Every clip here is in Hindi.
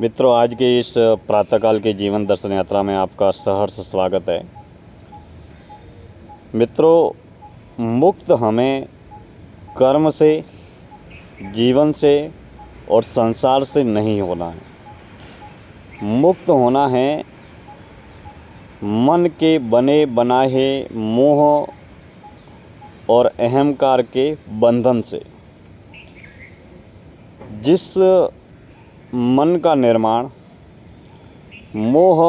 मित्रों, आज के इस प्रातःकाल के जीवन दर्शन यात्रा में आपका सहर्ष स्वागत है। मित्रों, मुक्त हमें कर्म से, जीवन से और संसार से नहीं होना है। मुक्त होना है मन के बने बनाए मोह और अहंकार के बंधन से। जिस मन का निर्माण मोह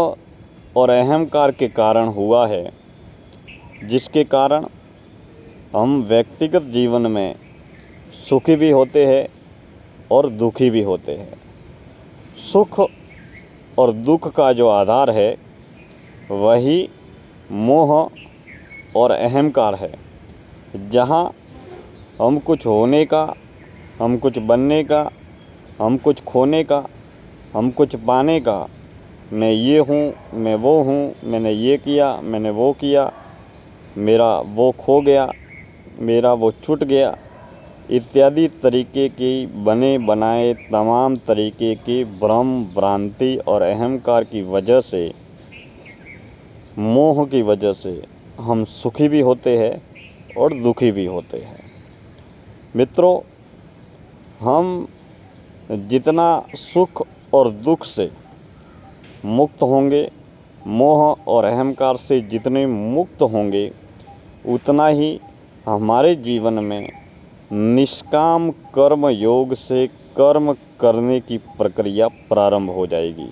और अहंकार के कारण हुआ है, जिसके कारण हम व्यक्तिगत जीवन में सुखी भी होते हैं और दुखी भी होते हैं। सुख और दुख का जो आधार है वही मोह और अहंकार है। जहाँ हम कुछ होने का, हम कुछ बनने का, हम कुछ खोने का, हम कुछ पाने का, मैं ये हूँ, मैं वो हूँ, मैंने ये किया, मैंने वो किया, मेरा वो खो गया, मेरा वो छूट गया, इत्यादि तरीके की बने बनाए तमाम तरीके की भ्रम, भ्रांति और अहंकार की वजह से, मोह की वजह से हम सुखी भी होते हैं और दुखी भी होते हैं। मित्रों, हम जितना सुख और दुख से मुक्त होंगे, मोह और अहंकार से जितने मुक्त होंगे, उतना ही हमारे जीवन में निष्काम कर्म योग से कर्म करने की प्रक्रिया प्रारंभ हो जाएगी।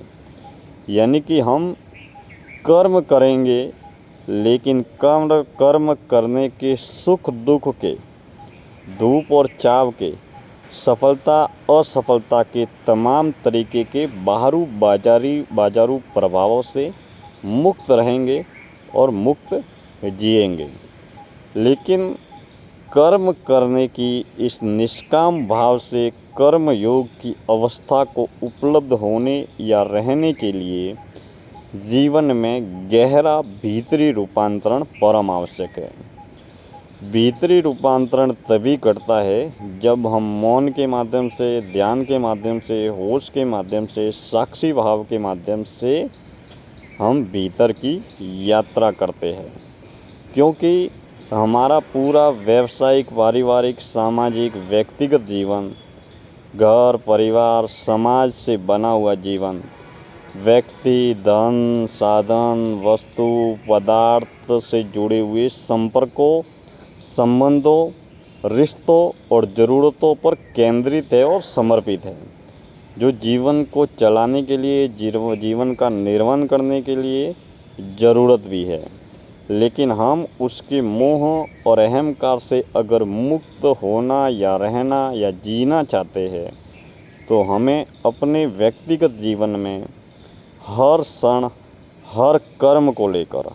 यानी कि हम कर्म करेंगे, लेकिन कर्म करने के सुख दुख के, धूप और छाँव के, सफलता असफलता के तमाम तरीके के बाजारू प्रभावों से मुक्त रहेंगे और मुक्त जिएंगे। लेकिन कर्म करने की इस निष्काम भाव से कर्म योग की अवस्था को उपलब्ध होने या रहने के लिए जीवन में गहरा भीतरी रूपांतरण परम आवश्यक है। भीतरी रूपांतरण तभी घटता है जब हम मौन के माध्यम से, ध्यान के माध्यम से, होश के माध्यम से, साक्षी भाव के माध्यम से हम भीतर की यात्रा करते हैं। क्योंकि हमारा पूरा व्यवसायिक, पारिवारिक, सामाजिक, व्यक्तिगत जीवन, घर, परिवार, समाज से बना हुआ जीवन, व्यक्ति, धन, साधन, वस्तु, पदार्थ से जुड़े हुए संपर्कों, संबंधों, रिश्तों और ज़रूरतों पर केंद्रित है और समर्पित है, जो जीवन को चलाने के लिए, जीवन का निर्वहन करने के लिए ज़रूरत भी है। लेकिन हम उसके मोह और अहंकार से अगर मुक्त होना या रहना या जीना चाहते हैं, तो हमें अपने व्यक्तिगत जीवन में हर क्षण, हर कर्म को लेकर,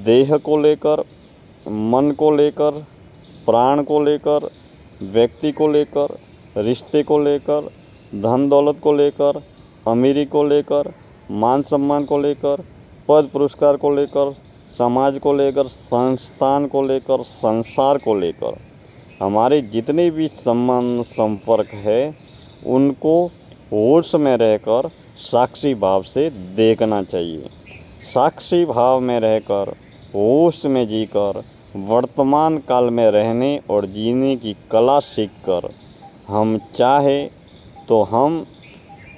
देह को लेकर, मन को लेकर, प्राण को लेकर, व्यक्ति को लेकर, रिश्ते को लेकर, धन दौलत को लेकर, अमीरी को लेकर, मान सम्मान को लेकर, पद पुरस्कार को लेकर, समाज को लेकर, संस्थान को लेकर, संसार को लेकर, हमारे जितने भी संबंध संपर्क है, उनको होश में रहकर साक्षी भाव से देखना चाहिए। साक्षी भाव में रहकर, होश में जीकर, वर्तमान काल में रहने और जीने की कला सीखकर हम चाहे तो हम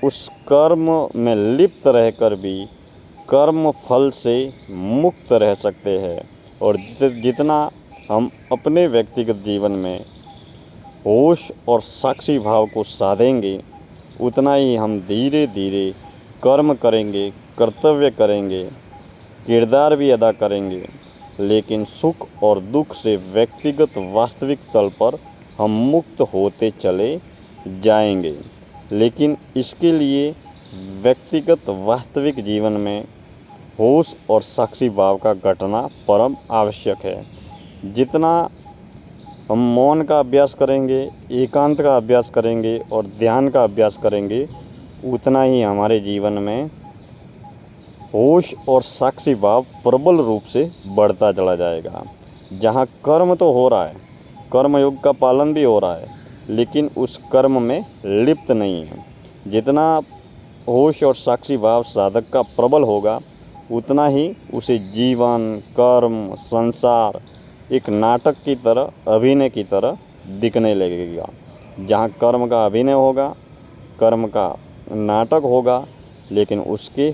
उस कर्म में लिप्त रहकर भी कर्म फल से मुक्त रह सकते हैं। और जितना हम अपने व्यक्तिगत जीवन में होश और साक्षी भाव को साधेंगे, उतना ही हम धीरे धीरे कर्म करेंगे, कर्तव्य करेंगे, किरदार भी अदा करेंगे, लेकिन सुख और दुख से व्यक्तिगत वास्तविक तल पर हम मुक्त होते चले जाएंगे। लेकिन इसके लिए व्यक्तिगत वास्तविक जीवन में होश और साक्षी भाव का घटना परम आवश्यक है। जितना हम मौन का अभ्यास करेंगे, एकांत का अभ्यास करेंगे और ध्यान का अभ्यास करेंगे, उतना ही हमारे जीवन में होश और साक्षी भाव प्रबल रूप से बढ़ता चला जाएगा। जहाँ कर्म तो हो रहा है, कर्म योग का पालन भी हो रहा है, लेकिन उस कर्म में लिप्त नहीं है। जितना होश और साक्षी भाव साधक का प्रबल होगा उतना ही उसे जीवन, कर्म, संसार एक नाटक की तरह, अभिनय की तरह दिखने लगेगा। जहाँ कर्म का अभिनय होगा, कर्म का नाटक होगा, लेकिन उसके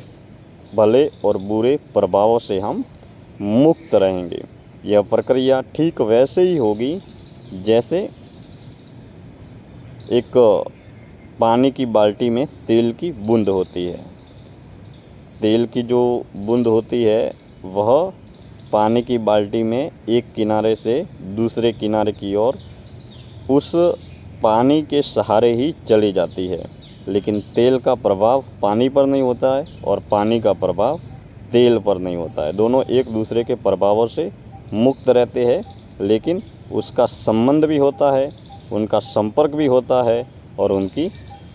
भले और बुरे प्रभावों से हम मुक्त रहेंगे। यह प्रक्रिया ठीक वैसे ही होगी जैसे एक पानी की बाल्टी में तेल की बूंद होती है। तेल की जो बूंद होती है वह पानी की बाल्टी में एक किनारे से दूसरे किनारे की ओर उस पानी के सहारे ही चली जाती है, लेकिन तेल का प्रभाव पानी पर नहीं होता है और पानी का प्रभाव तेल पर नहीं होता है। दोनों एक दूसरे के प्रभावों से मुक्त रहते हैं, लेकिन उसका संबंध भी होता है, उनका संपर्क भी होता है और उनकी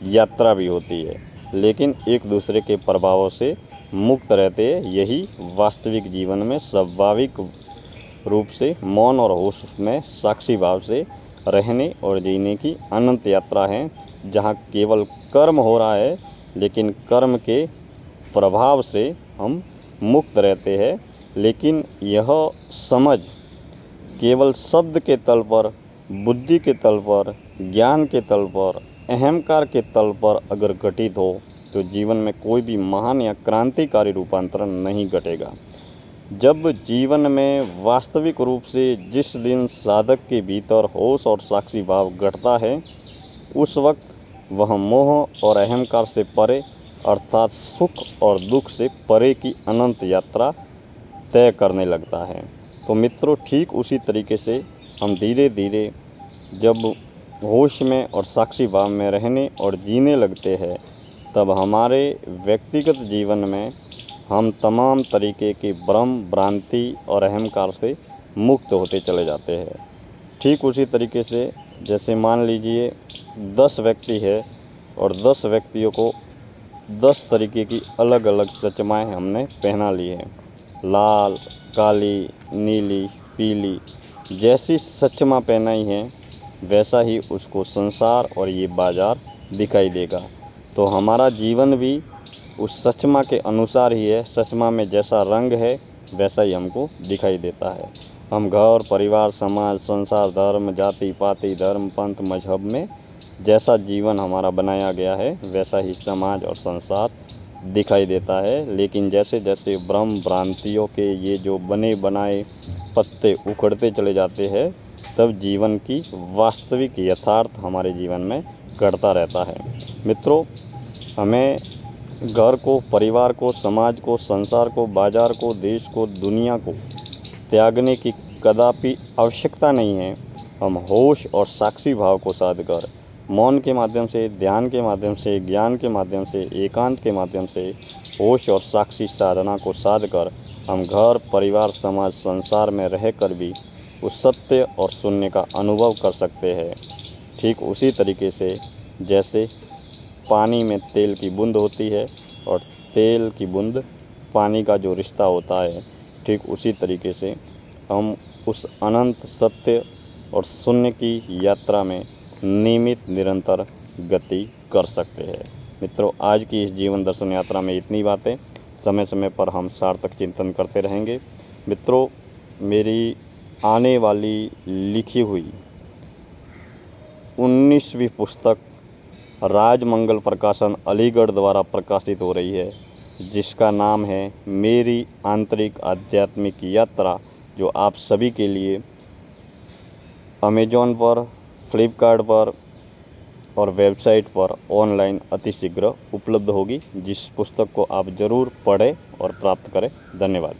यात्रा भी होती है, लेकिन एक दूसरे के प्रभावों से मुक्त रहते हैं। यही वास्तविक जीवन में स्वाभाविक रूप से मौन और होश में साक्षी भाव से रहने और जीने की अनंत यात्रा है, जहाँ केवल कर्म हो रहा है, लेकिन कर्म के प्रभाव से हम मुक्त रहते हैं। लेकिन यह समझ केवल शब्द के तल पर, बुद्धि के तल पर, ज्ञान के तल पर, अहंकार के तल पर अगर घटित हो तो जीवन में कोई भी महान या क्रांतिकारी रूपांतरण नहीं घटेगा। जब जीवन में वास्तविक रूप से जिस दिन साधक के भीतर होश और साक्षी भाव घटता है, उस वक्त वह मोह और अहंकार से परे अर्थात सुख और दुख से परे की अनंत यात्रा तय करने लगता है। तो मित्रों, ठीक उसी तरीके से हम धीरे धीरे जब होश में और साक्षी भाव में रहने और जीने लगते हैं, तब हमारे व्यक्तिगत जीवन में हम तमाम तरीके की भ्रम, भ्रांति और अहंकार से मुक्त होते चले जाते हैं। ठीक उसी तरीके से जैसे मान लीजिए 10 व्यक्ति है और 10 व्यक्तियों को 10 तरीके की अलग अलग चश्माएँ हमने पहना ली हैं। लाल, काली, नीली, पीली जैसी चश्मा पहनाई है, वैसा ही उसको संसार और ये बाज़ार दिखाई देगा। तो हमारा जीवन भी उस चश्मा के अनुसार ही है। चश्मा में जैसा रंग है वैसा ही हमको दिखाई देता है। हम घर, परिवार, समाज, संसार, धर्म, जाति पाति, धर्म, पंथ, मजहब में जैसा जीवन हमारा बनाया गया है वैसा ही समाज और संसार दिखाई देता है। लेकिन जैसे जैसे भ्रम भ्रांतियों के ये जो बने बनाए पत्ते उखड़ते चले जाते हैं, तब जीवन की वास्तविक यथार्थ हमारे जीवन में घटता रहता है। मित्रों, हमें घर को, परिवार को, समाज को, संसार को, बाजार को, देश को, दुनिया को त्यागने की कदापि आवश्यकता नहीं है। हम होश और साक्षी भाव को साध कर मौन के माध्यम से, ध्यान के माध्यम से, ज्ञान के माध्यम से, एकांत के माध्यम से होश और साक्षी साधना को साध कर हम घर, परिवार, समाज, संसार में रहकर भी उस सत्य और शून्य का अनुभव कर सकते हैं। ठीक उसी तरीके से जैसे पानी में तेल की बूंद होती है और तेल की बूंद पानी का जो रिश्ता होता है, ठीक उसी तरीके से हम उस अनंत सत्य और शून्य की यात्रा में नियमित निरंतर गति कर सकते हैं। मित्रों, आज की इस जीवन दर्शन यात्रा में इतनी बातें। समय समय पर हम सार्थक चिंतन करते रहेंगे। मित्रों, मेरी आने वाली लिखी हुई 19वीं पुस्तक राजमंगल प्रकाशन अलीगढ़ द्वारा प्रकाशित हो रही है, जिसका नाम है मेरी आंतरिक आध्यात्मिक यात्रा, जो आप सभी के लिए अमेज़ॉन पर, फ्लिपकार्ट पर और वेबसाइट पर ऑनलाइन अतिशीघ्र उपलब्ध होगी, जिस पुस्तक को आप ज़रूर पढ़ें और प्राप्त करें। धन्यवाद।